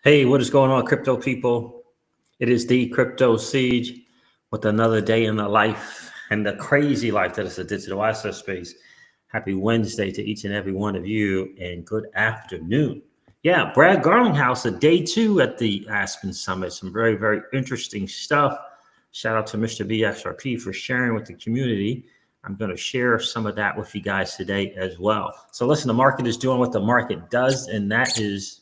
Hey, what is going on, crypto people? It is the Crypto Siege with another day in the life and the crazy life that is the digital asset space. Happy Wednesday to each and every one of you, and good afternoon. Yeah, Brad Garlinghouse, a day two at the Aspen Summit. Some very, very interesting stuff. Shout out to Mr. XRP for sharing with the community. I'm going to share some of that with you guys today as well. So listen, the market is doing what the market does, and that is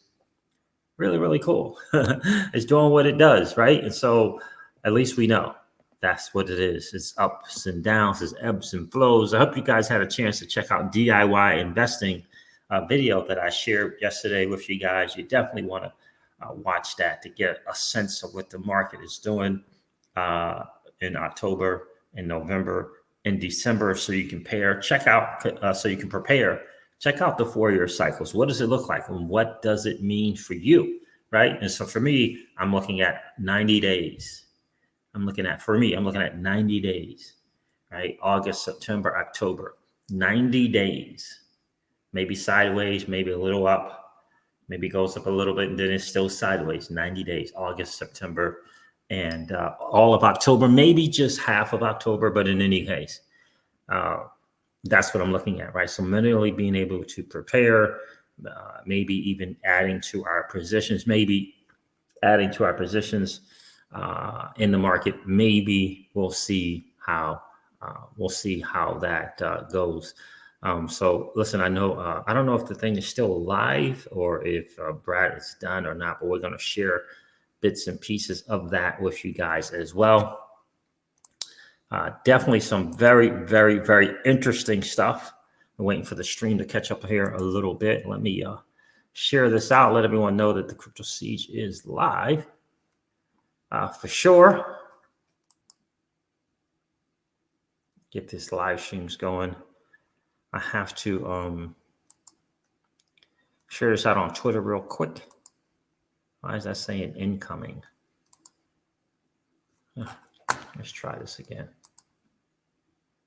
really, really cool. It's doing what it does, right? And so at least we know that's what it is. It's ups and downs, it's ebbs and flows. I hope you guys had a chance to check out DIY investing video that I shared yesterday with you guys. You definitely want to watch that to get a sense of what the market is doing in October, in November, in December, so you can prepare. Check out the 4-year cycles. What does it look like? And what does it mean for you? Right. And so for me, I'm looking at 90 days. I'm looking at 90 days, right? August, September, October, 90 days, maybe sideways, maybe a little up, maybe goes up a little bit, and then it's still sideways, 90 days, August, September, and all of October, maybe just half of October. But in any case, that's what I'm looking at, right? So mentally being able to prepare, maybe even adding to our positions, in the market. Maybe we'll see how that goes. So listen, I know I don't know if the thing is still live or if Brad is done or not, but we're going to share bits and pieces of that with you guys as well. Definitely some very, very, very interesting stuff. I'm waiting for the stream to catch up here a little bit. Let me share this out, let everyone know that the Crypto Siege is live for sure. Get this live streams going. I have to share this out on Twitter real quick. Why is that saying incoming? Let's try this again.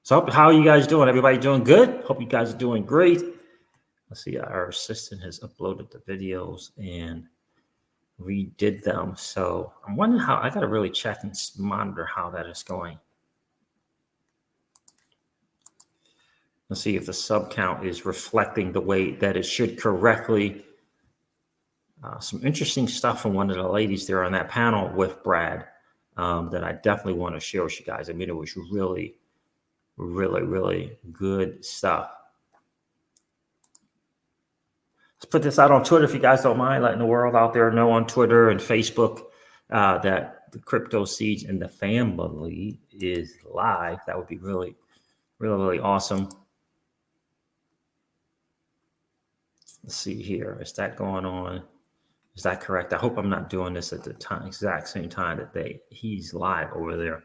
So how are you guys doing? Everybody doing good? Hope you guys are doing great. Let's see, our assistant has uploaded the videos and redid them. So I'm wondering how, I got to really check and monitor how that is going. Let's see if the sub count is reflecting the way that it should correctly. Some interesting stuff from one of the ladies there on that panel with Brad that I definitely want to share with you guys. I mean, it was really, really, really good stuff. Let's put this out on Twitter if you guys don't mind, letting the world out there know on Twitter and Facebook that the Crypto Siege and the family is live. That would be really, really, really awesome. Let's see here. Is that going on? Is that correct? I hope I'm not doing this at the exact same time that he's live over there.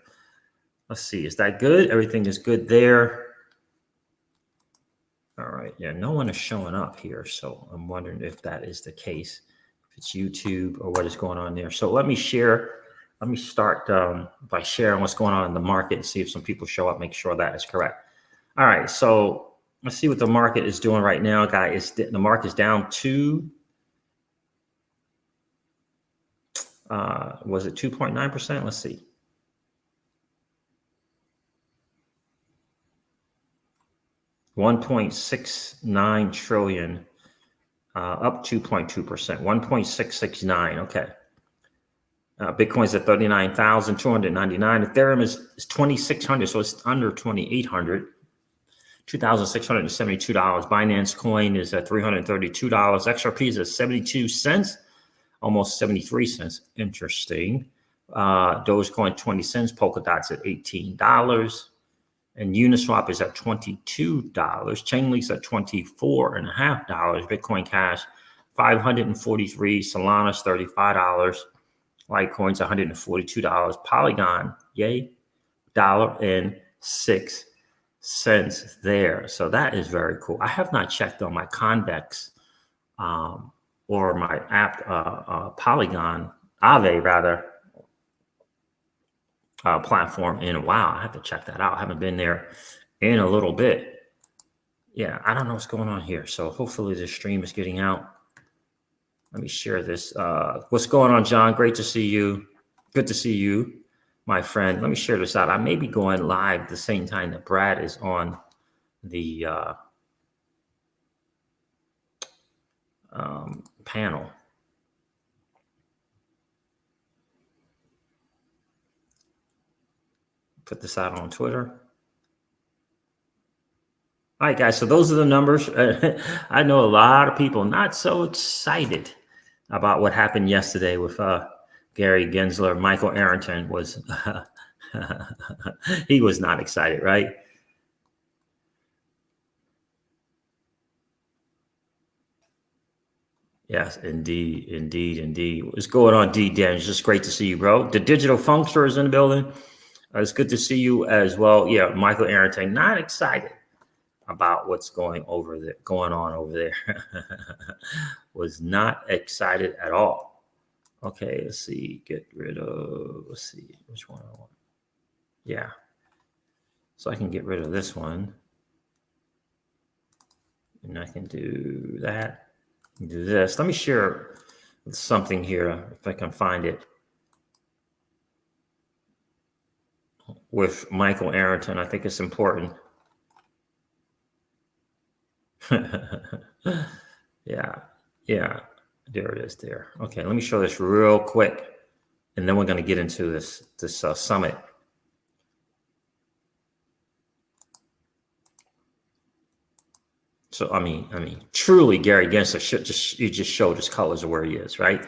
Let's see. Is that good? Everything is good there. All right. Yeah, no one is showing up here. So I'm wondering if that is the case, if it's YouTube or what is going on there. So let me share. Let me start by sharing what's going on in the market and see if some people show up, make sure that is correct. All right. So let's see what the market is doing right now, guys. The market is down to, was it 2.9%? Let's see. $1.69 trillion, up 2.2%, 1.669. Okay. Bitcoin's at 39,299. Ethereum is 2,600, so it's under 2,800. $2,672. Binance Coin is at $332. XRP is at 72 cents, almost 73 cents. Interesting. Dogecoin 20 cents. Polkadot's at $18. And Uniswap is at $22. Chainlink's at $24.50. Bitcoin Cash, $543. Solana's $35. Litecoin's $142. Polygon, yay, $1.06 there. So that is very cool. I have not checked on my Convex or my app Polygon, Aave rather, platform in a while. I have to check that out. I haven't been there in a little bit. Yeah, I don't know what's going on here. So hopefully the stream is getting out. Let me share this. What's going on, John? Great to see you. Good to see you, my friend. Let me share this out. I may be going live at the same time that Brad is on the panel. Put this out on Twitter. All right, guys. So those are the numbers. I know a lot of people not so excited about what happened yesterday with Gary Gensler. Michael Arrington was he was not excited, right? Yes, indeed, indeed, indeed. What's going on, D. Dan? It's just great to see you, bro. The digital funkster is in the building. It's good to see you as well. Yeah, Michael Arrington, not excited about what's going on over there. Was not excited at all. Okay, let's see. Get rid of. Let's see which one I want. Yeah, so I can get rid of this one, and I can do that. Do this. Let me share something here if I can find it with Michael Arrington. I think it's important. yeah, there it is there. Okay, let me show this real quick, and then we're going to get into this summit. So I mean, truly, Gary Gensler he just showed his colors of where he is, right?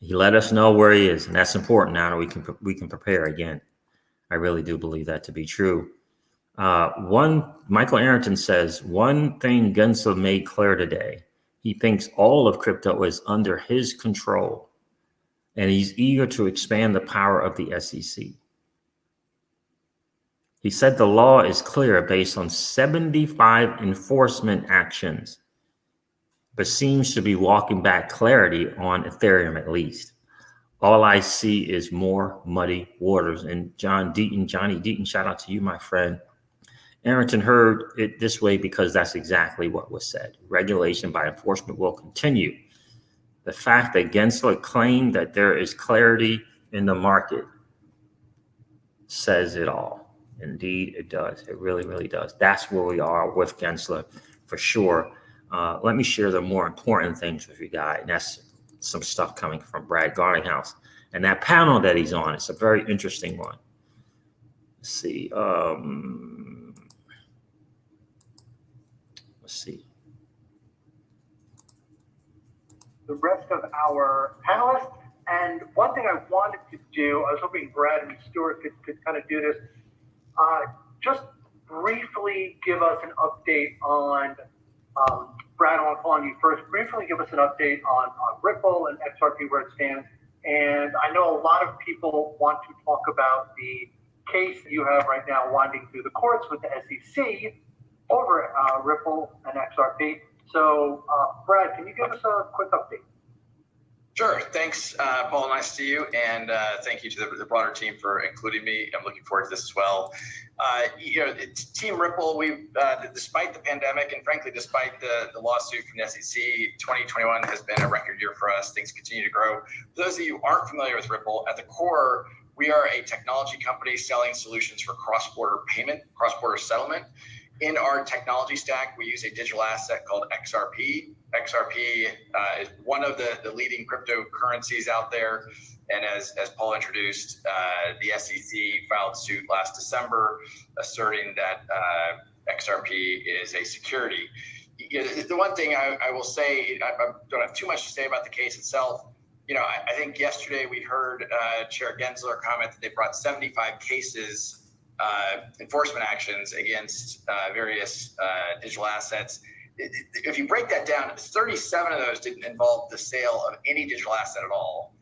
He let us know where he is, and that's important. Now that we can prepare again. I really do believe that to be true. Michael Arrington says one thing Gensler made clear today: he thinks all of crypto is under his control, and he's eager to expand the power of the SEC. He said the law is clear based on 75 enforcement actions, but seems to be walking back clarity on Ethereum at least. All I see is more muddy waters. And Johnny Deaton, shout out to you, my friend. Arrington heard it this way because that's exactly what was said. Regulation by enforcement will continue. The fact that Gensler claimed that there is clarity in the market says it all. Indeed, it does. It really, really does. That's where we are with Gensler for sure. Let me share the more important things with you guys. And that's some stuff coming from Brad Garlinghouse. And that panel that he's on, it's a very interesting one. Let's see. Let's see. The rest of our panelists. And one thing I wanted to do, I was hoping Brad and Stuart could kind of do this. Just briefly give us an update on, Brad, I want to call on you first. Briefly give us an update on Ripple and XRP, where it stands. And I know a lot of people want to talk about the case that you have right now winding through the courts with the SEC over Ripple and XRP. So, Brad, can you give us a quick update? Sure. Thanks, Paul. Nice to see you. And thank you to the broader team for including me. I'm looking forward to this as well. Team Ripple, despite the pandemic and frankly, despite the lawsuit from the SEC, 2021 has been a record year for us. Things continue to grow. For those of you who aren't familiar with Ripple, at the core, we are a technology company selling solutions for cross-border payment, cross-border settlement. In our technology stack, we use a digital asset called XRP. XRP is one of the leading cryptocurrencies out there. And as Paul introduced, the SEC filed suit last December asserting that XRP is a security. The one thing I will say, I don't have too much to say about the case itself. I think yesterday we heard Chair Gensler comment that they brought 75 cases, enforcement actions against various digital assets. If you break that down, 37 of those didn't involve the sale of any digital asset at all.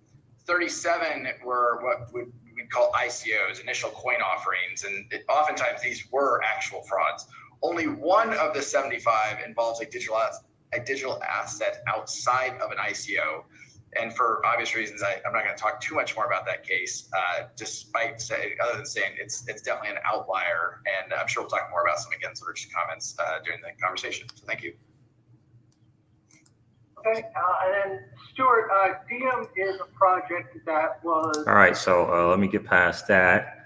37 were what we'd call ICOs, initial coin offerings, and oftentimes these were actual frauds. Only one of the 75 involves a digital asset outside of an ICO. And for obvious reasons, I'm not going to talk too much more about that case, other than saying it's definitely an outlier. And I'm sure we'll talk more about some of Gensler's comments during the conversation. So thank you. Okay, and then Stuart, Diem is a project that was. All right, so let me get past that.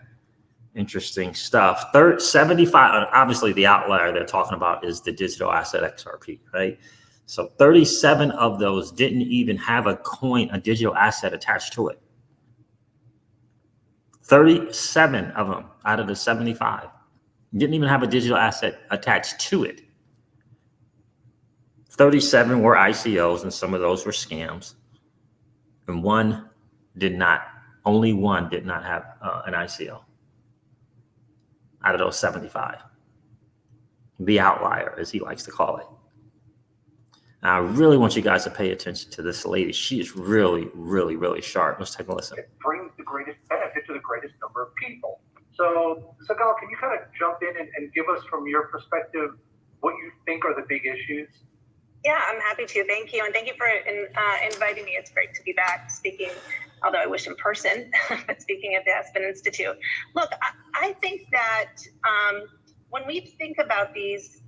Interesting stuff. 75, obviously the outlier they're talking about is the digital asset XRP, right? So 37 of those didn't even have a coin, a digital asset attached to it. 37 of them out of the 75 didn't even have a digital asset attached to it. 37 were ICOs, and some of those were scams. And one did not, only one did not have an ICO out of those 75. The outlier, as he likes to call it. Now, I really want you guys to pay attention to this lady. She is really, really, really sharp. Let's take a listen. It brings the greatest benefit to the greatest number of people. So Gal, can you kind of jump in and give us from your perspective what you think are the big issues? Yeah, I'm happy to. Thank you. And thank you for inviting me. It's great to be back speaking, although I wish in person, but speaking at the Aspen Institute. Look, I think that when we think about these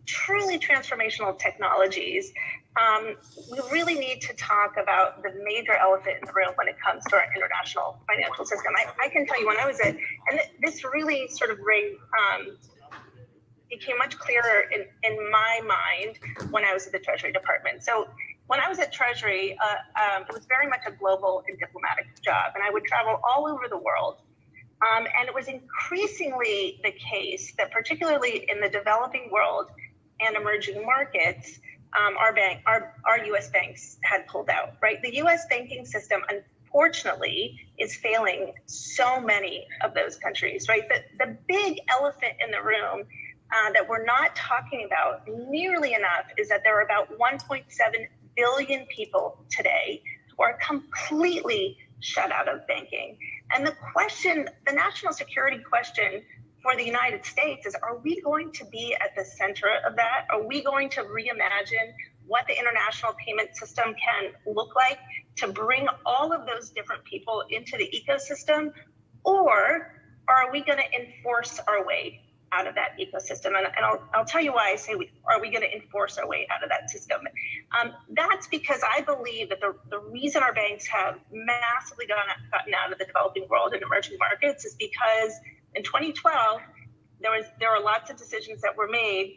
truly transformational technologies, we really need to talk about the major elephant in the room when it comes to our international financial system. I can tell you when I was and this really sort of became much clearer in my mind when I was at the Treasury Department. So when I was at Treasury, it was very much a global and diplomatic job, and I would travel all over the world. And it was increasingly the case that particularly in the developing world and emerging markets, our U.S. banks had pulled out, right? The U.S. banking system, unfortunately, is failing so many of those countries, right? The big elephant in the room that we're not talking about nearly enough is that there are about 1.7 billion people today who are completely shut out of banking. And the national security question for the United States is, are we going to be at the center of that? Are we going to reimagine what the international payment system can look like to bring all of those different people into the ecosystem? Or are we going to enforce our way out of that ecosystem? And I'll tell you why I say are we going to enforce our way out of that system? That's because I believe that the reason our banks have massively gotten out of the developing world and emerging markets is because in 2012, there were lots of decisions that were made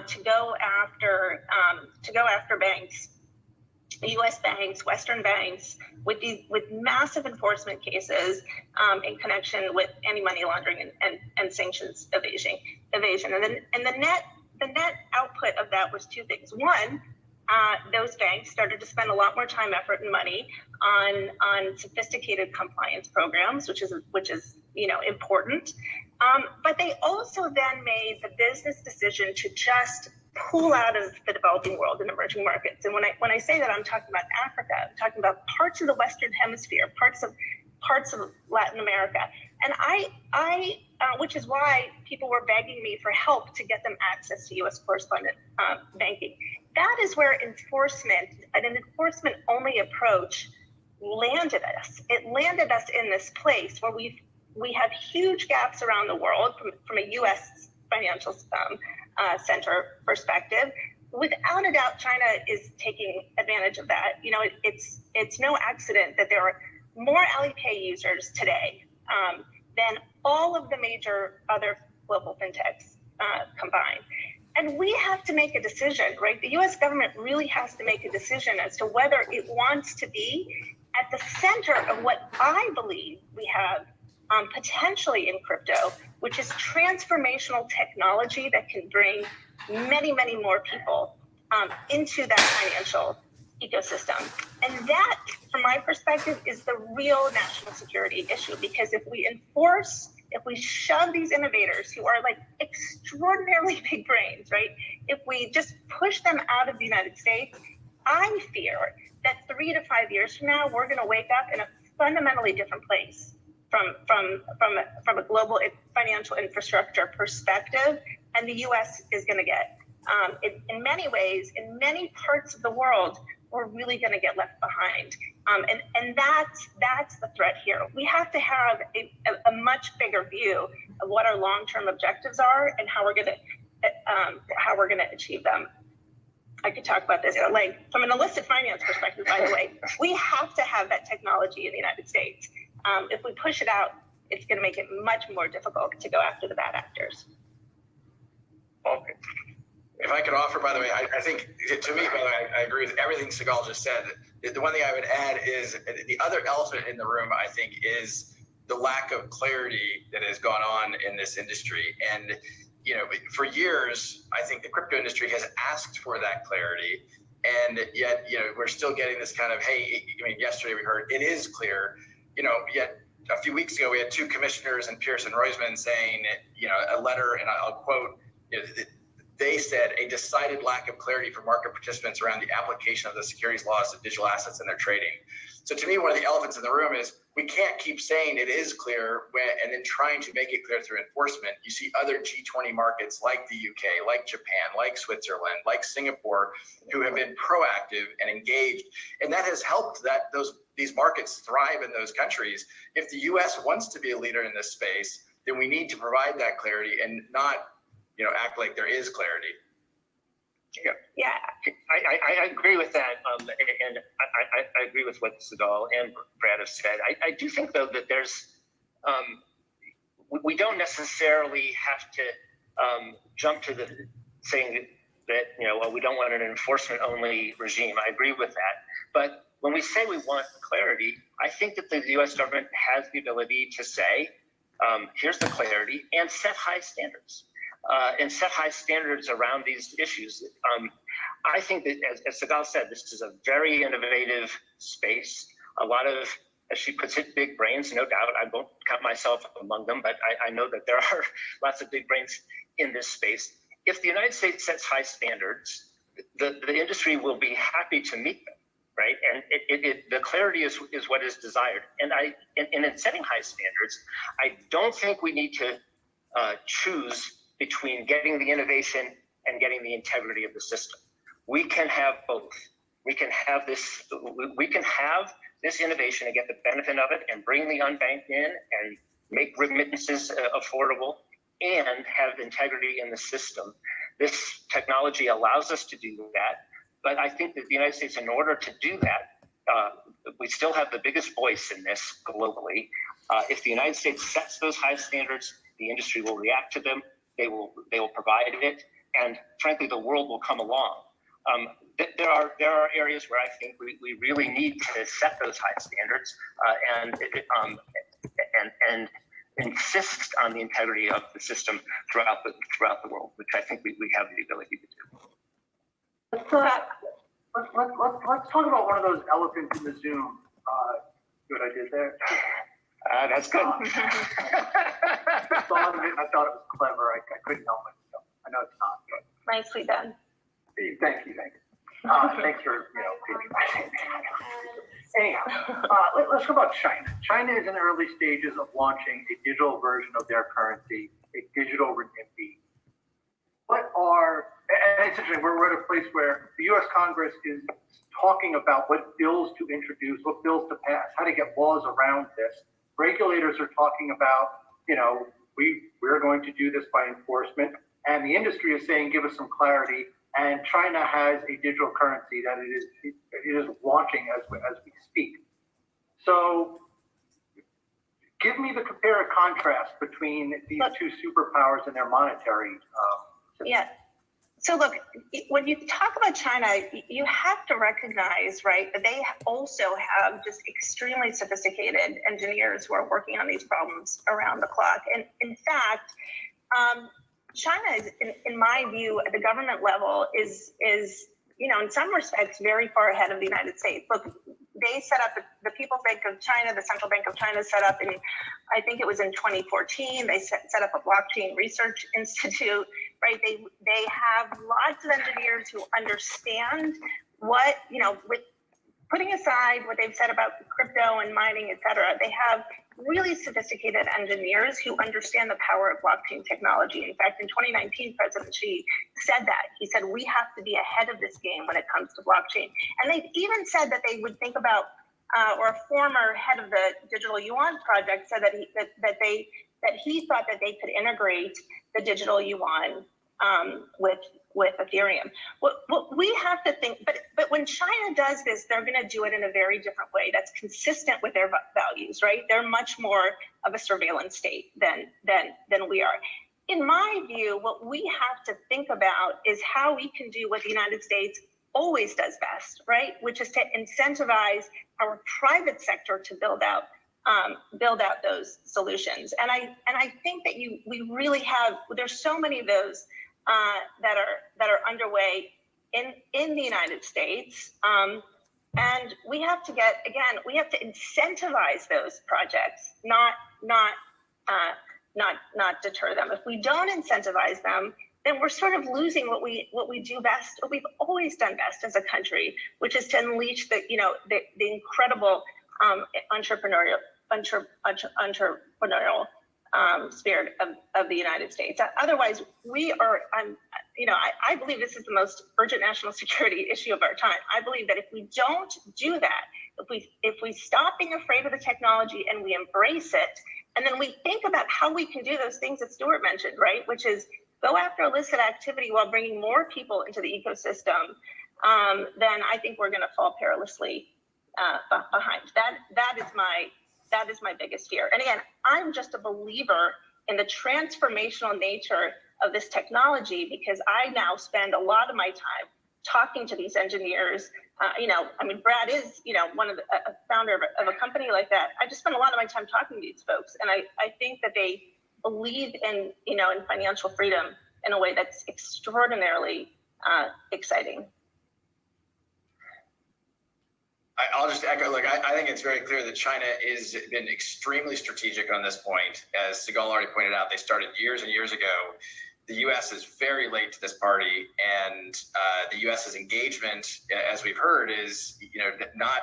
to go after banks, U.S. banks, Western banks, with massive enforcement cases in connection with anti-money laundering and sanctions evasion. And the net output of that was two things. One, those banks started to spend a lot more time, effort, and money on sophisticated compliance programs, which is important. But they also then made the business decision to just pull out of the developing world and emerging markets. And when I say that, I'm talking about Africa. I'm talking about parts of the Western Hemisphere, parts of Latin America. And I which is why people were begging me for help to get them access to U.S. correspondent banking. That is where an enforcement-only approach landed us. It landed us in this place where we have huge gaps around the world from a U.S. financial center perspective. Without a doubt, China is taking advantage of that. It's no accident that there are more Alipay users today than all of the major other global fintechs combined. And we have to make a decision, right? The U.S. government really has to make a decision as to whether it wants to be at the center of what I believe we have potentially in crypto, which is transformational technology that can bring many, many more people into that financial ecosystem. And that, from my perspective, is the real national security issue, because if we shove these innovators who are like extraordinarily big brains, right? If we just push them out of the United States, I fear that 3 to 5 years from now, we're going to wake up in a fundamentally different place from a global financial infrastructure perspective, and the U.S. is going to get, in many ways, in many parts of the world, we're really going to get left behind, and that's the threat here. We have to have a much bigger view of what our long-term objectives are and how we're going to achieve them. I could talk about this, but like from an illicit finance perspective, by the way, we have to have that technology in the United States. If we push it out, it's going to make it much more difficult to go after the bad actors. Okay. If I could offer, by the way, I think, to me, by the way, I agree with everything Sigal just said. The one thing I would add is the other elephant in the room, I think, is the lack of clarity that has gone on in this industry. And, you know, for years, I think the crypto industry has asked for that clarity. And yet, you know, we're still getting this kind of, hey, I mean, yesterday we heard it is clear, you know, yet a few weeks ago, we had two commissioners and Pearson Roisman saying, you know, a letter, and I'll quote, you know, they said a decided lack of clarity for market participants around the application of the securities laws to digital assets and their trading. So to me, one of the elephants in the room is we can't keep saying it is clear and then trying to make it clear through enforcement. You see other G20 markets like the UK, like Japan, like Switzerland, like Singapore, who have been proactive and engaged, and that has helped these markets thrive in those countries. If the US wants to be a leader in this space, then we need to provide that clarity and not, you know, act like there is clarity. Yeah. I agree with that, and I agree with what Sigal and Brad have said. I do think, though, that there's we don't necessarily have to jump to the saying that, you know, well, we don't want an enforcement only regime. I agree with that, but when we say we want clarity, I think that the U.S. government has the ability to say, here's the clarity, and set high standards. And set high standards around these issues. I think that, as Sigal said, this is a very innovative space. A lot of, as she puts it, big brains, no doubt. I won't count myself among them, but I know that there are lots of big brains in this space. If the United States sets high standards, the industry will be happy to meet them, right? And the clarity is what is desired. And in setting high standards, I don't think we need to choose between getting the innovation and getting the integrity of the system. We can have both. We can have this innovation and get the benefit of it and bring the unbanked in and make remittances affordable and have integrity in the system. This technology allows us to do that. But I think that the United States, in order to do that, we still have the biggest voice in this globally. If the United States sets those high standards, the industry will react to them. They will provide it, and frankly, the world will come along. There are areas where I think we really need to set those high standards and insist on the integrity of the system throughout the world, which I think we have the ability to do. Let's talk about one of those elephants in the Zoom. See what I did there? That's good. I thought of it and I thought it was clever. I couldn't help myself. I know it's not, but Nicely done. thank you. Thanks for patronizing me. Anyhow, let's talk about China. China is in the early stages of launching a digital version of their currency, a digital renminbi. And it's interesting, we're at a place where the U.S. Congress is talking about what bills to introduce, what bills to pass, how to get laws around this. Regulators are talking about, we're going to do this by enforcement, and the industry is saying, give us some clarity. And China has a digital currency that it is launching as we speak. So, give me the compare and contrast between these two superpowers and their monetary system. Yeah. So look, when you talk about China, you have to recognize, right, that they also have just extremely sophisticated engineers who are working on these problems around the clock. And in fact, China is, in my view, at the government level, is in some respects very far ahead of the United States. Look, they set up the People's Bank of China, the Central Bank of China set up in, I think it was in 2014. They set up a blockchain research institute, right? They have lots of engineers who understand what, with putting aside what they've said about crypto and mining, et cetera, they have really sophisticated engineers who understand the power of blockchain technology. In fact, in 2019, President Xi said that. He said, we have to be ahead of this game when it comes to blockchain. And they've even said that they would think about, or a former head of the digital yuan project said that he thought that they could integrate the digital yuan with Ethereum. What we have to think, but when China does this, they're going to do it in a very different way that's consistent with their values, right? They're much more of a surveillance state than we are. In my view, what we have to think about is how we can do what the United States always does best, right? Which is to incentivize our private sector to build out those solutions. And I think that we really have. There's so many of those that are underway in the United States, and we have to incentivize those projects, not deter them. If we don't incentivize them, then we're sort of losing what we do best, what we've always done best as a country, which is to unleash the incredible entrepreneurial spirit of the United States. Otherwise, we are. I believe this is the most urgent national security issue of our time. I believe that if we don't do that, if we stop being afraid of the technology and we embrace it, and then we think about how we can do those things that Stuart mentioned, right, which is go after illicit activity while bringing more people into the ecosystem, then I think we're going to fall perilously behind. That is my biggest fear. And again, I'm just a believer in the transformational nature of this technology because I now spend a lot of my time talking to these engineers. Brad is, one of the founder of a company like that. I just spend a lot of my time talking to these folks, and I think that they believe in financial freedom in a way that's extraordinarily exciting. I'll just echo, I think it's very clear that China has been extremely strategic on this point. As Sigal already pointed out, they started years and years ago. The U.S. is very late to this party, and the U.S.'s engagement, as we've heard, is not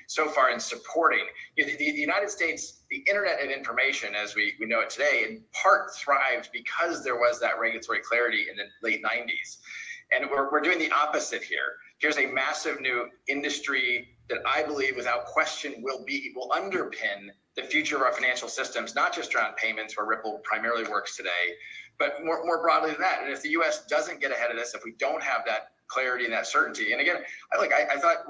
so far in supporting the United States. The Internet of Information, as we know it today, in part thrived because there was that regulatory clarity in the late 90s. And we're doing the opposite here. Here's a massive new industry that I believe, without question, will underpin the future of our financial systems, not just around payments, where Ripple primarily works today, but more broadly than that. And if the U.S. doesn't get ahead of this, if we don't have that clarity and that certainty, and again, I thought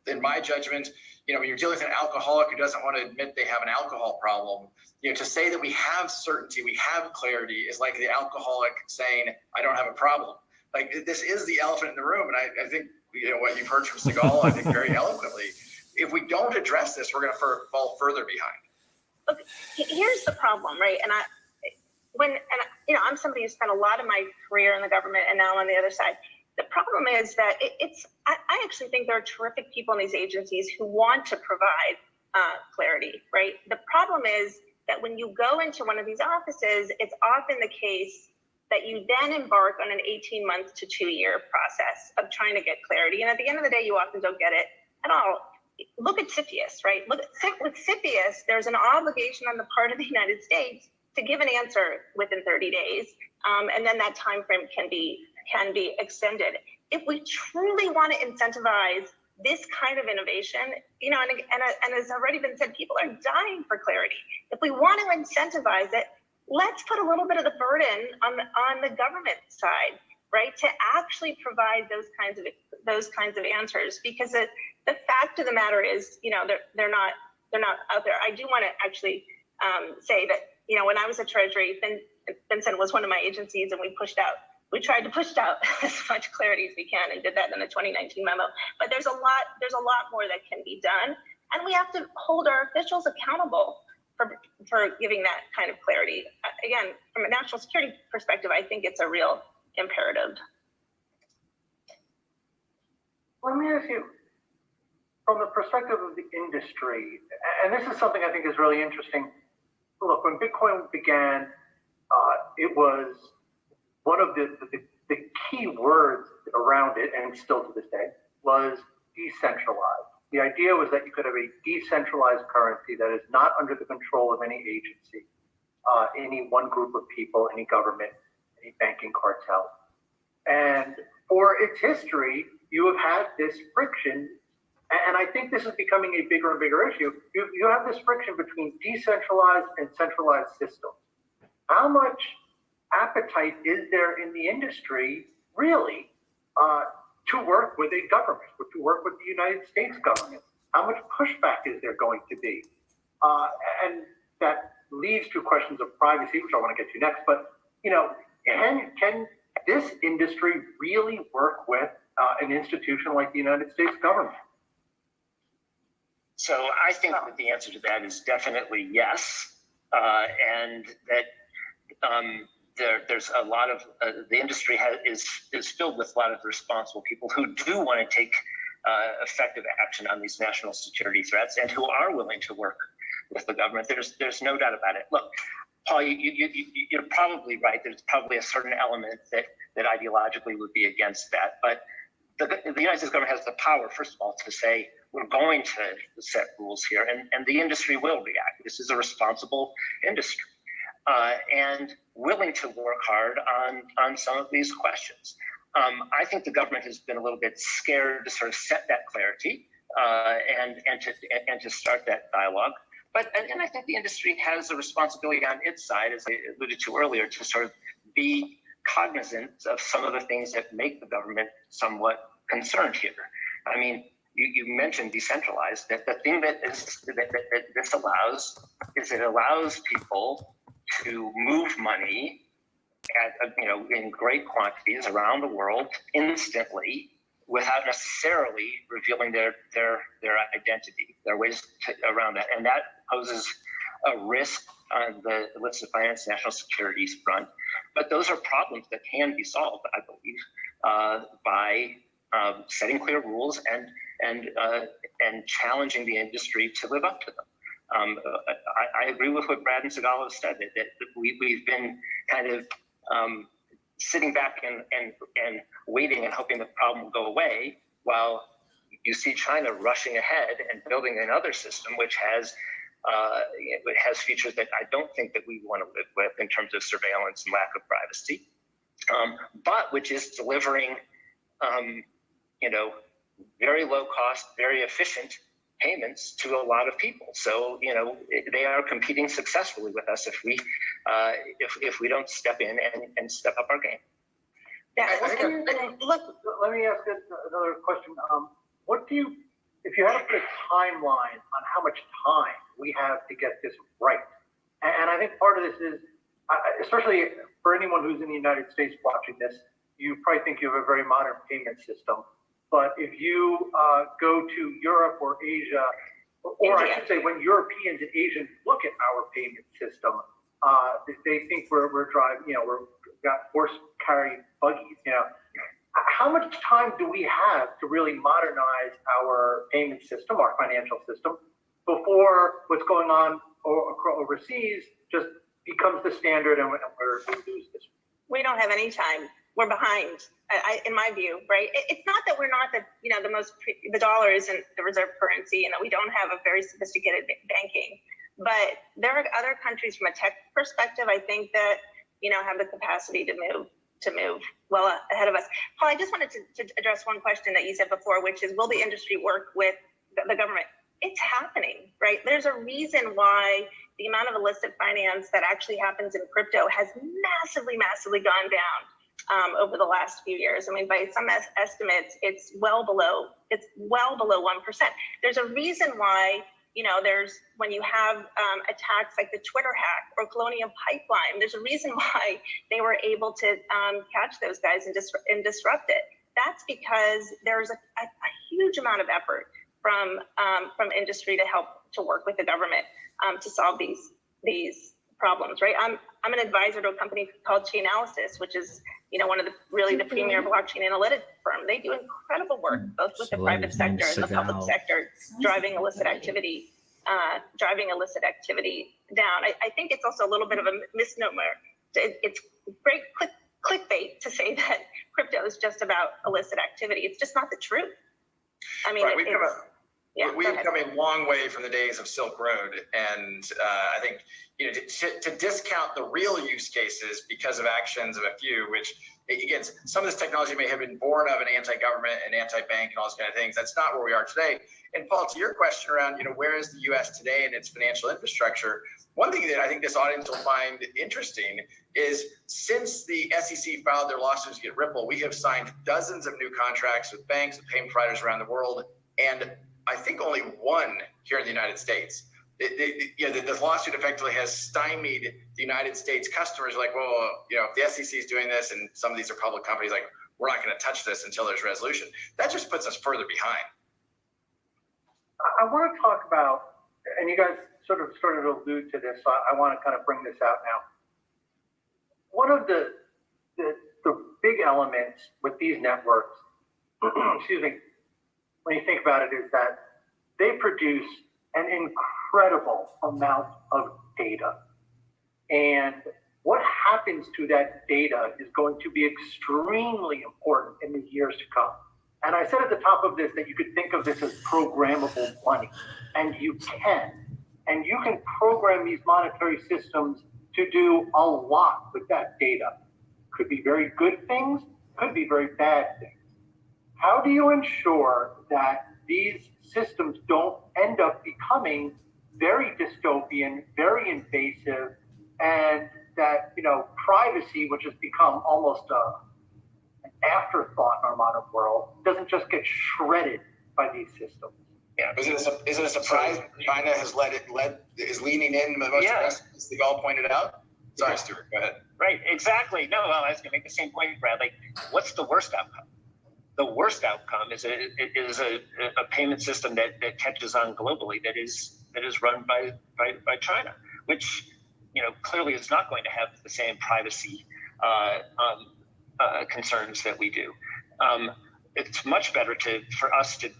in my judgment, when you're dealing with an alcoholic who doesn't want to admit they have an alcohol problem, to say that we have certainty, we have clarity, is like the alcoholic saying, I don't have a problem. This is the elephant in the room. And I think, what you've heard from Sigal, I think very eloquently, if we don't address this, we're going to fall further behind. Look, here's the problem, right? I'm somebody who spent a lot of my career in the government and now I'm on the other side. The problem is that I actually think there are terrific people in these agencies who want to provide clarity, right? The problem is that when you go into one of these offices, it's often the case that you then embark on an 18-month to 2-year process of trying to get clarity. And at the end of the day, you often don't get it at all. Look at CFIUS, right? With CFIUS, there's an obligation on the part of the United States to give an answer within 30 days. And then that time frame can be extended. If we truly want to incentivize this kind of innovation, and as already been said, people are dying for clarity. If we want to incentivize it, let's put a little bit of the burden on the government side, right, to actually provide those kinds of answers. Because the fact of the matter is, they're not out there. I do want to actually say that when I was at Treasury, Vincent was one of my agencies, and we tried to push out as much clarity as we can, and did that in the 2019 memo. But there's a lot more that can be done, and we have to hold our officials accountable for giving that kind of clarity. Again, from a national security perspective, I think it's a real imperative. Let me ask you, from the perspective of the industry, and this is something I think is really interesting. Look, when Bitcoin began, it was one of the key words around it, and still to this day, was decentralized. The idea was that you could have a decentralized currency that is not under the control of any agency, any one group of people, any government, any banking cartel. And for its history, you have had this friction, and I think this is becoming a bigger and bigger issue. You have this friction between decentralized and centralized systems. How much appetite is there in the industry really to work with a government, or to work with the United States government? How much pushback is there going to be? And that leads to questions of privacy, which I want to get to next. But, can this industry really work with an institution like the United States government? So I think that the answer to that is definitely yes, and that there's a lot of the industry is filled with a lot of responsible people who do want to take effective action on these national security threats and who are willing to work with the government. There's no doubt about it. Look, Paul, you're probably right. There's probably a certain element that ideologically would be against that, but the United States government has the power, first of all, to say we're going to set rules here, and the industry will react. This is a responsible industry, and willing to work hard on some of these questions. I think the government has been a little bit scared to sort of set that clarity and to start that dialogue. But and I think the industry has a responsibility on its side, as I alluded to earlier, to sort of be cognizant of some of the things that make the government somewhat concerned here. I mean, you mentioned decentralized. That the thing that this allows is it allows people to move money at in great quantities around the world instantly, without necessarily revealing their identity. There are ways around that, and that poses a risk on the illicit finance national securities front. But those are problems that can be solved, I believe, by setting clear rules and challenging the industry to live up to them. I agree with what Brad and Sigal have said, that we've been kind of sitting back and waiting and hoping the problem will go away, while you see China rushing ahead and building another system which has features that I don't think that we want to live with in terms of surveillance and lack of privacy, but which is delivering very low cost, very efficient payments to a lot of people. So they are competing successfully with us if we don't step in and step up our game. Yeah, Look, let me ask another question. If you had to put a timeline on how much time we have to get this right, and I think part of this is, especially for anyone who's in the United States watching this, you probably think you have a very modern payment system. But if you go to Europe or Asia, or I should say, when Europeans and Asians look at our payment system, they think we're driving, we've got horse carry buggies. How much time do we have to really modernize our payment system, our financial system, before what's going on overseas just becomes the standard and we lose this? We don't have any time. We're behind, in my view, right? It's not that we're not the dollar isn't the reserve currency, and that we don't have a very sophisticated banking, but there are other countries from a tech perspective, I think, that have the capacity to move well ahead of us. Paul, I just wanted to address one question that you said before, which is, will the industry work with the government? It's happening, right? There's a reason why the amount of illicit finance that actually happens in crypto has massively gone down over the last few years. I mean, by some estimates, it's well below 1%. There's a reason why, when you have attacks like the Twitter hack or Colonial Pipeline, there's a reason why they were able to catch those guys and disrupt it. That's because there's a huge amount of effort from industry to work with the government to solve these problems, right? I'm an advisor to a company called Chainalysis, which is one of the premier blockchain analytic firm. They do incredible work both with the private sector and the public sector, driving illicit activity down. I think it's also a little bit of a misnomer. It's great clickbait to say that crypto is just about illicit activity. It's just not the truth. I mean, right. We've come a long way from the days of Silk Road, and I think to discount the real use cases because of actions of a few, which again, some of this technology may have been born of an anti-government and anti-bank and all those kind of things. That's not where we are today. And Paul, to your question around, where is the U.S. today in its financial infrastructure? One thing that I think this audience will find interesting is since the SEC filed their lawsuits against Ripple, we have signed dozens of new contracts with banks and payment providers around the world, and I think only one here in the United States. The lawsuit effectively has stymied the United States customers. Like, well, if the SEC is doing this, and some of these are public companies, like, we're not going to touch this until there's resolution. That just puts us further behind. I want to talk about, and you guys sort of started to allude to this, so I want to kind of bring this out now. One of the big elements with these networks, excuse me, when you think about it, is that they produce an incredible amount of data. And what happens to that data is going to be extremely important in the years to come. And I said at the top of this that you could think of this as programmable money, and you can. And you can program these monetary systems to do a lot with that data. Could be very good things, could be very bad things. How do you ensure that these systems don't end up becoming very dystopian, very invasive, and that, privacy, which has become almost an afterthought in our modern world, doesn't just get shredded by these systems? Yeah, is it a surprise China is leaning in the most aggressive, as they've all pointed out? Sorry, Stuart, go ahead. Right, exactly. No, well, I was going to make the same point, Brad. Like, what's the worst outcome? The worst outcome is a payment system that catches on globally, that is run by China, which clearly is not going to have the same privacy concerns that we do. It's much better for us to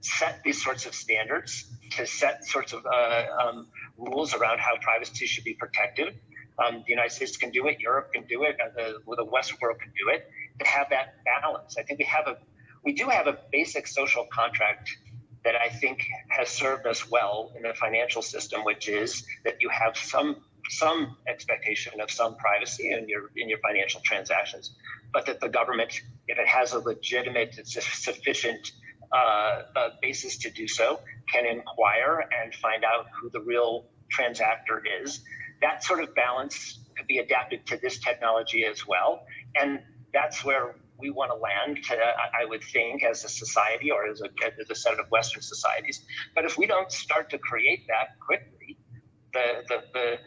set these sorts of standards, to set sorts of rules around how privacy should be protected. The United States can do it, Europe can do it, the Western world can do it. To have that balance, I think we do have a basic social contract that I think has served us well in the financial system, which is that you have some expectation of some privacy in your financial transactions, but that the government, if it has a legitimate, sufficient basis to do so, can inquire and find out who the real transactor is. That sort of balance could be adapted to this technology as well, and that's where we want to land, I would think, as a society or as a set of Western societies. But if we don't start to create that quickly, the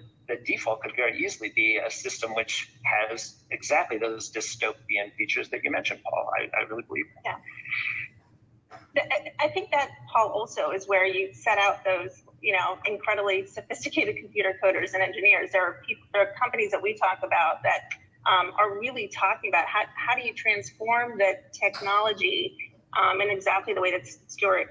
default could very easily be a system which has exactly those dystopian features that you mentioned, Paul. I really believe that. Yeah. I think that, Paul, also is where you set out those, incredibly sophisticated computer coders and engineers. There are companies that we talk about that are really talking about how do you transform the technology in exactly the way that Stuart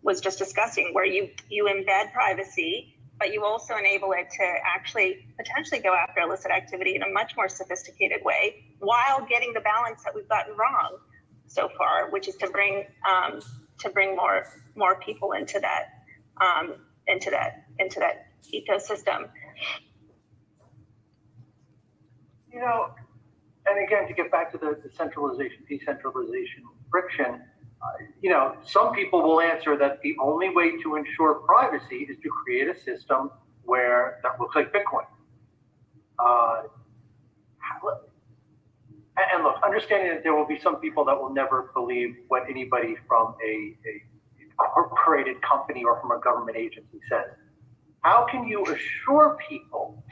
was just discussing, where you embed privacy, but you also enable it to actually potentially go after illicit activity in a much more sophisticated way, while getting the balance that we've gotten wrong so far, which is to bring more people into that ecosystem. And again, to get back to the centralization, decentralization, friction, some people will answer that the only way to ensure privacy is to create a system that looks like Bitcoin. And look, understanding that there will be some people that will never believe what anybody from a incorporated company or from a government agency says. How can you assure people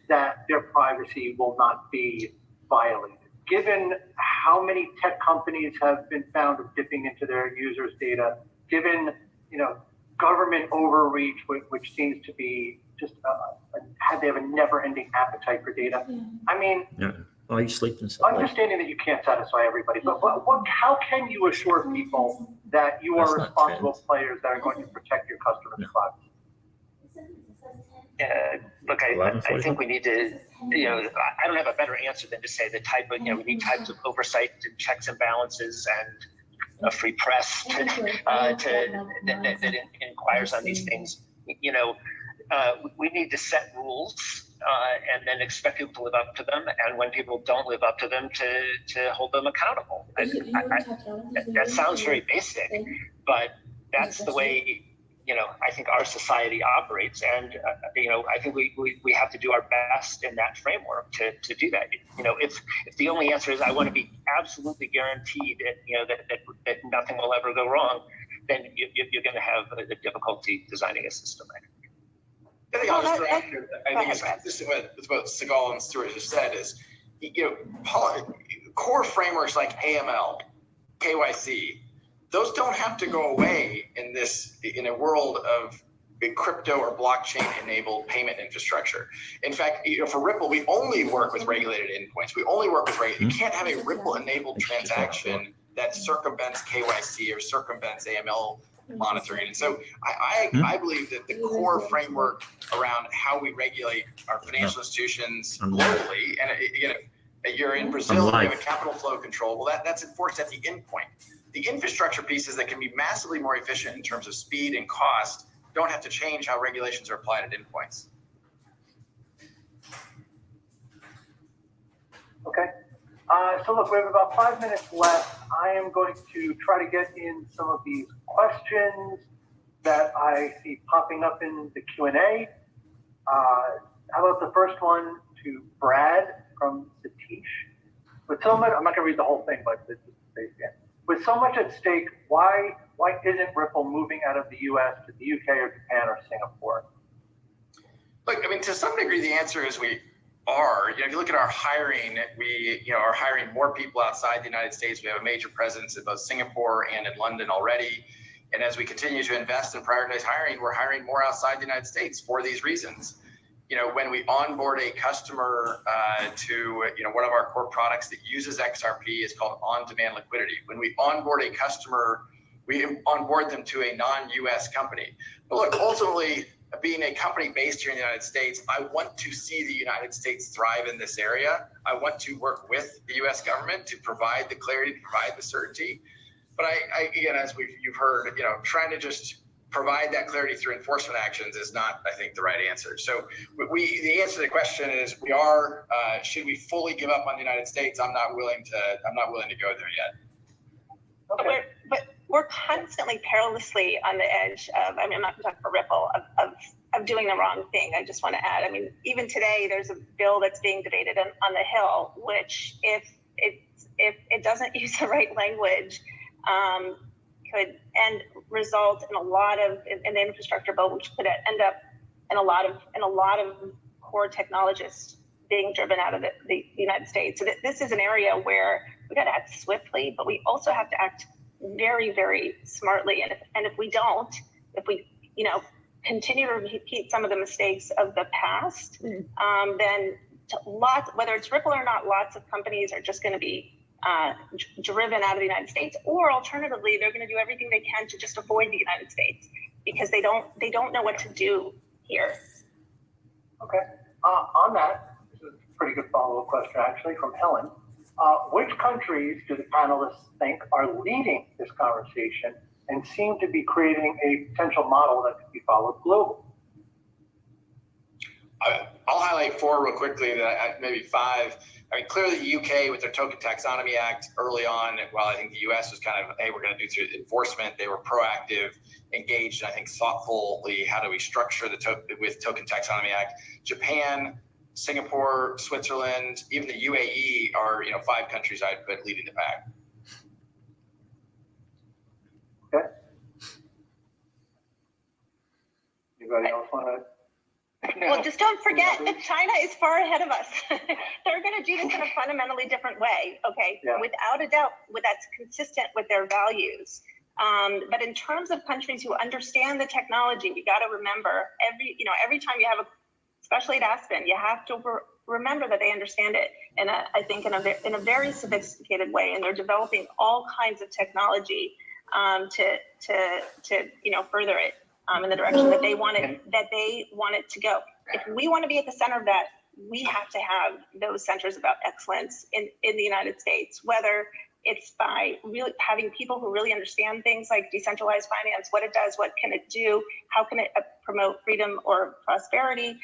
that their privacy will not be violated, given how many tech companies have been found of dipping into their users' data, given government overreach, which seems to be just they have a never-ending appetite for data. I mean, are you sleeping? Understanding that you can't satisfy everybody, but how can you assure people that you are responsible players that are going to protect your customers' privacy? Look, I think we need to, I don't have a better answer than to say the type of, we need types of oversight and checks and balances and a free press that inquires on these things. We need to set rules and then expect people to live up to them. And when people don't live up to them, to hold them accountable. That sounds very basic, but that's the way, I think our society operates. And, I think we have to do our best in that framework to do that. If the only answer is I want to be absolutely guaranteed that nothing will ever go wrong, then you're going to have a difficulty designing a system. I think I'll just throw out here, I think this is what Sigal and Stuart just said is, core frameworks like AML, KYC, those don't have to go away in a world of crypto or blockchain enabled payment infrastructure. In fact, for Ripple, we only work with regulated endpoints. We only work with you can't have a Ripple enabled transaction that circumvents KYC or circumvents AML monitoring. And so I believe that the core framework around how we regulate our financial institutions globally, and you're in Brazil, you have a capital flow control. Well, that's enforced at the endpoint. The infrastructure pieces that can be massively more efficient in terms of speed and cost don't have to change how regulations are applied at endpoints. Okay. So look, we have about 5 minutes left. I am going to try to get in some of these questions that I see popping up in the Q&A. How about the first one to Brad from Satish? With so much, I'm not going to read the whole thing, but this is the base again. With so much at stake, why isn't Ripple moving out of the U.S. to the UK or Japan or Singapore? Look, to some degree, the answer is we are. If you look at our hiring, we are hiring more people outside the United States. We have a major presence in both Singapore and in London already. And as we continue to invest and prioritize hiring, we're hiring more outside the United States for these reasons. When we onboard a customer to one of our core products that uses XRP is called on-demand liquidity. When we onboard a customer, we onboard them to a non-US company. But look, ultimately, being a company based here in the United States, I want to see the United States thrive in this area. I want to work with the US government to provide the clarity, to provide the certainty. But again, as you've heard, trying to just provide that clarity through enforcement actions is not, I think, the right answer. So the answer to the question is we are. Should we fully give up on the United States? I'm not willing to go there yet. Okay. But we're constantly perilously on the edge of. I'm not going to talk for Ripple of doing the wrong thing. I just want to add. Even today there's a bill that's being debated on the Hill, which if it doesn't use the right language, could result in a lot of in the infrastructure bill, which could end up in a lot of core technologists being driven out of the United States. So this is an area where we got to act swiftly, but we also have to act very, very smartly. And if we don't, if we continue to repeat some of the mistakes of the past, then whether it's Ripple or not, lots of companies are just going to be driven out of the United States, or alternatively, they're going to do everything they can to just avoid the United States because they don't know what to do here. Okay. On that, this is a pretty good follow-up question actually from Helen. Which countries do the panelists think are leading this conversation and seem to be creating a potential model that could be followed globally? I'll highlight 4 real quickly, maybe 5. Clearly the UK with their Token Taxonomy Act early on, while I think the US was kind of, hey, we're going to do through enforcement, they were proactive, engaged, and I think thoughtfully, how do we structure with Token Taxonomy Act. Japan, Singapore, Switzerland, even the UAE are 5 countries I'd put leading the pack. Okay. Anybody else want to? Well, just don't forget that China is far ahead of us. They're going to do this in a fundamentally different way, okay? Yeah. Without a doubt, that's consistent with their values. But in terms of countries who understand the technology, we got to remember every time you have especially at Aspen, you have to remember that they understand it, and I think in a very sophisticated way, and they're developing all kinds of technology to further it. In the direction that they want it to go. If we want to be at the center of that, we have to have those centers of excellence in the United States, whether it's by really having people who really understand things like decentralized finance, what it does, what can it do, how can it promote freedom or prosperity,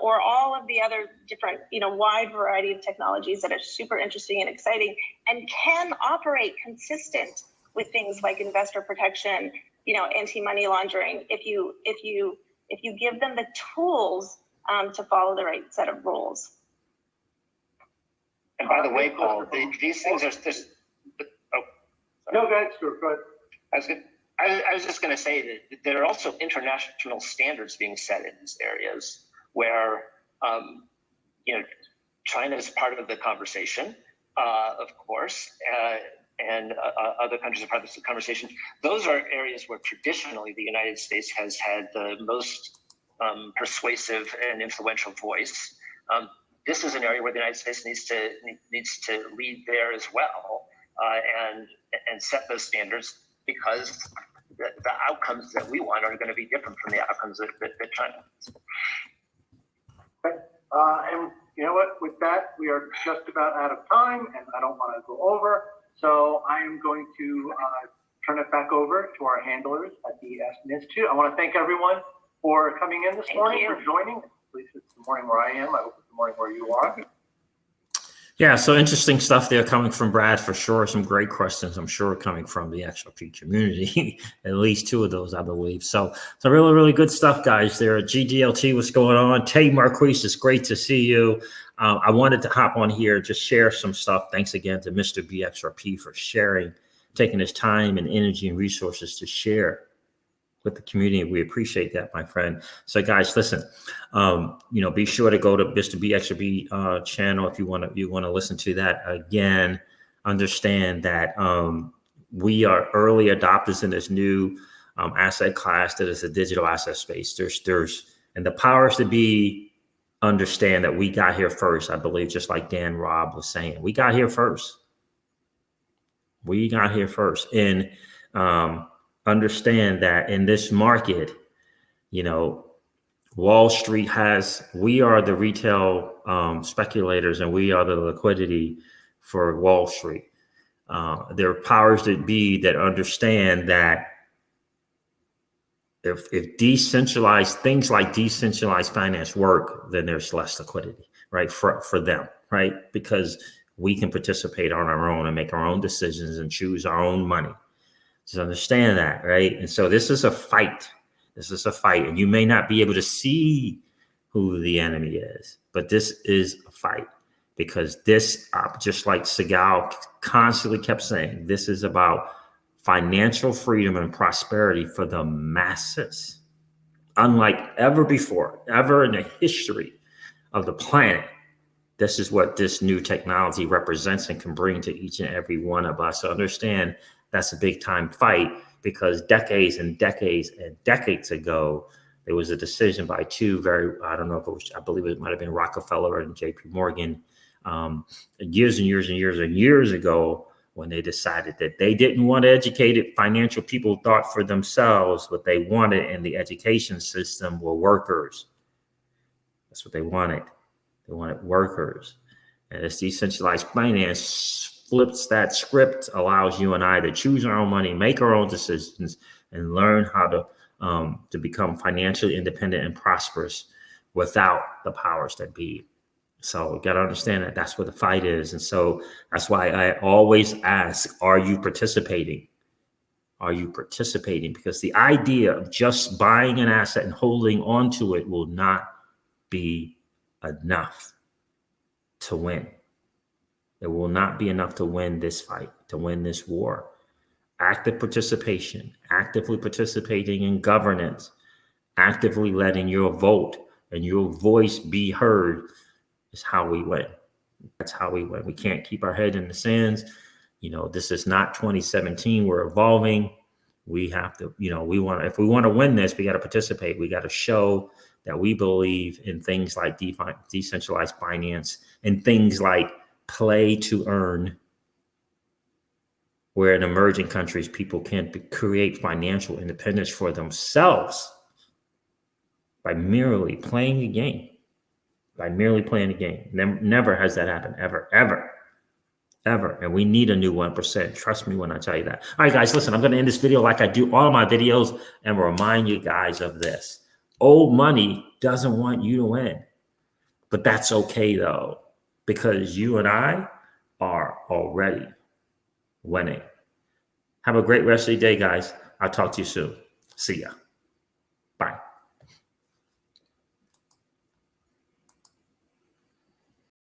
or all of the other different, wide variety of technologies that are super interesting and exciting and can operate consistent with things like investor protection, anti-money laundering, if you give them the tools to follow the right set of rules. And by the way, Paul, these things are just. No, go ahead, Stuart. Go ahead. I was just going to say that there are also international standards being set in these areas where, China is part of the conversation, of course, and other countries are part of the conversation. Those are areas where traditionally the United States has had the most persuasive and influential voice. This is an area where the United States needs to lead there as well, and set those standards, because the outcomes that we want are going to be different from the outcomes that China wants. Okay. And you know what? With that, we are just about out of time, and I don't want to go over. So I am going to turn it back over to our handlers at the Aspen Institute. I want to thank everyone for coming in this morning, for joining. At least it's the morning where I am. I hope it's the morning where you are. Yeah, so interesting stuff there coming from Brad for sure. Some great questions, I'm sure, coming from the XRP community. At least two of those, I believe. So really, really good stuff, guys. There, GDLT, what's going on? Tay Marquise, it's great to see you. I wanted to hop on here, just share some stuff. Thanks again to Mr. BXRP for sharing, taking his time and energy and resources to share with the community. We appreciate that, my friend. So guys, listen, be sure to go to Mr. BXRP channel if you want to listen to that again. Understand that we are early adopters in this new asset class that is a digital asset space. And the powers to be understand that we got here first. I believe, just like Dan Robb was saying, we got here first. We got here first. And understand that in this market, Wall Street we are the retail speculators, and we are the liquidity for Wall Street. There are powers that be that understand that if decentralized things like decentralized finance work, then there's less liquidity, right? For them, right? Because we can participate on our own and make our own decisions and choose our own money. Just understand that, right? And so this is a fight. This is a fight. And you may not be able to see who the enemy is, but this is a fight, because this, just like Segal constantly kept saying, this is about financial freedom and prosperity for the masses. Unlike ever before, ever in the history of the planet, this is what this new technology represents and can bring to each and every one of us. So understand that's a big time fight, because decades and decades and decades ago, there was a decision by two I believe it might have been Rockefeller and JP Morgan, years and years and years and years ago, when they decided that they didn't want educated financial people thought for themselves. What they wanted in the education system were workers. That's what they wanted. They wanted workers. And this decentralized finance flips that script, allows you and I to choose our own money, make our own decisions, and learn how to become financially independent and prosperous without the powers that be. So you got to understand that that's what the fight is. And so that's why I always ask, are you participating? Are you participating? Because the idea of just buying an asset and holding on to it will not be enough to win. It will not be enough to win this fight, to win this war. Active participation, actively participating in governance, actively letting your vote and your voice be heard is how we win. That's how we win. We can't keep our head in the sands. This is not 2017. We're evolving. We have to, if we want to win this, we got to participate. We got to show that we believe in things like decentralized finance and things like play to earn, where in emerging countries, people can create financial independence for themselves by merely playing the game. Never has that happened, ever. And we need a new 1%. Trust me when I tell you that. All right, guys, listen, I'm going to end this video like I do all of my videos and remind you guys of this. Old money doesn't want you to win. But that's okay, though, because you and I are already winning. Have a great rest of your day, guys. I'll talk to you soon. See ya.